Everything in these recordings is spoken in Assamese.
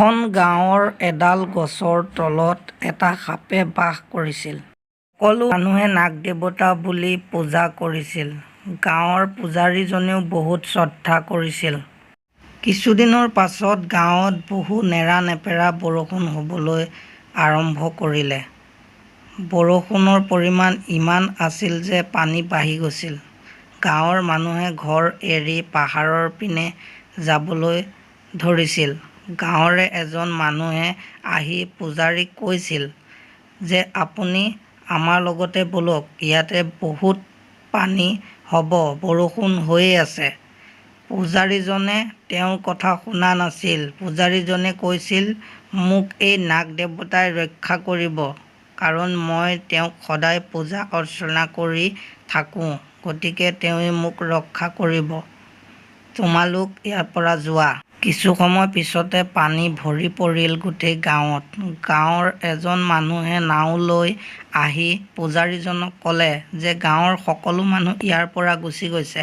এখন গাঁৱৰ এডাল গছৰ তলত এটা সাপে বাস কৰিছিল। সকলো মানুহে নাগ দেৱতা বুলি পূজা কৰিছিল। গাঁৱৰ পূজাৰীজনেও বহুত শ্ৰদ্ধা কৰিছিল। কিছুদিনৰ পাছত গাঁৱত বহু নেৰা-নেপেৰা বৰষুণ হ'বলৈ আৰম্ভ কৰিলে। বৰষুণৰ পৰিমাণ ইমান আছিল যে পানী বাঢ়ি গৈছিল। গাঁৱৰ মানুহে ঘৰ এৰি পাহাৰৰ পিনে যাবলৈ ধৰিছিল। গাঁৱৰে এজন মানুহে আহি পূজাৰীক কৈছিল যে আপুনি আমাৰ লগতে ব'লক, ইয়াতে বহুত পানী হ'ব, বৰষুণ হৈয়ে আছে। পূজাৰীজনে তেওঁৰ কথা শুনা নাছিল। পূজাৰীজনে কৈছিল, মোক এই নাগ দেৱতাই ৰক্ষা কৰিব, কাৰণ মই তেওঁক সদায় পূজা অৰ্চনা কৰি থাকোঁ, গতিকে তেওঁই মোক ৰক্ষা কৰিব। তোমালোক ইয়াৰ পৰা যোৱা। কিছু সময় পিছতে পানী ভৰি পৰিল গোটেই গাঁৱত। গাঁৱৰ এজন মানুহে নাও লৈ আহি পূজাৰীজনক ক'লে যে গাঁৱৰ সকলো মানুহ ইয়াৰ পৰা গুচি গৈছে,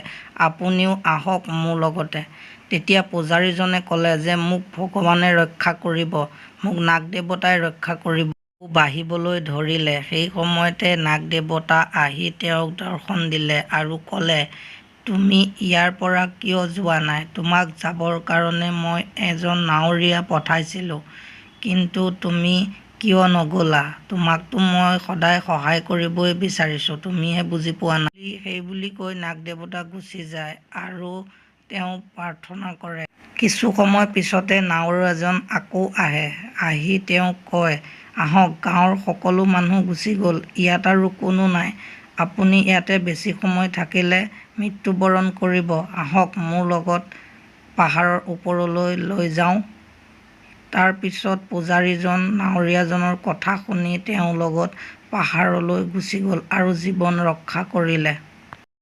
আপুনিও আহক মোৰ লগতে। তেতিয়া পূজাৰীজনে ক'লে যে মোক ভগৱানে ৰক্ষা কৰিব, মোক নাগ দেৱতাই ৰক্ষা কৰিব। বাঢ়িবলৈ ধৰিলে। সেই সময়তে নাগ দেৱতা আহি তেওঁক দৰ্শন দিলে আৰু ক'লে, তুমি ইয়াৰ পৰা কিয় যোৱা নাই? তোমাক যাবৰ কাৰণে মই এজন নাৱৰীয়া পঠাইছিলোঁ, কিন্তু তুমি কিয় নগ'লা? তোমাকতো মই সদায় সহায় কৰিবই বিচাৰিছোঁ, তুমিহে বুজি পোৱা নাই। সেইবুলি কৈ নাগ দেৱতা গুচি যায় আৰু তেওঁ প্ৰাৰ্থনা কৰে। কিছু সময় পিছতে নাৱৰ এজন আকৌ আহে। আহি তেওঁক কয়, আহক, গাঁৱৰ সকলো মানুহ গুচি গ'ল, ইয়াত আৰু কোনো নাই। আপুনি ইয়াতে বেছি সময় থাকিলে মৃত্যুবৰণ কৰিব। আহক মোৰ লগত পাহাৰৰ ওপৰলৈ লৈ যাওঁ। তাৰ পিছত পূজাৰীজন নাৱৰীয়াজনৰ কথা শুনি তেওঁৰ লগত পাহাৰলৈ গুচি গ'ল আৰু জীৱন ৰক্ষা কৰিলে।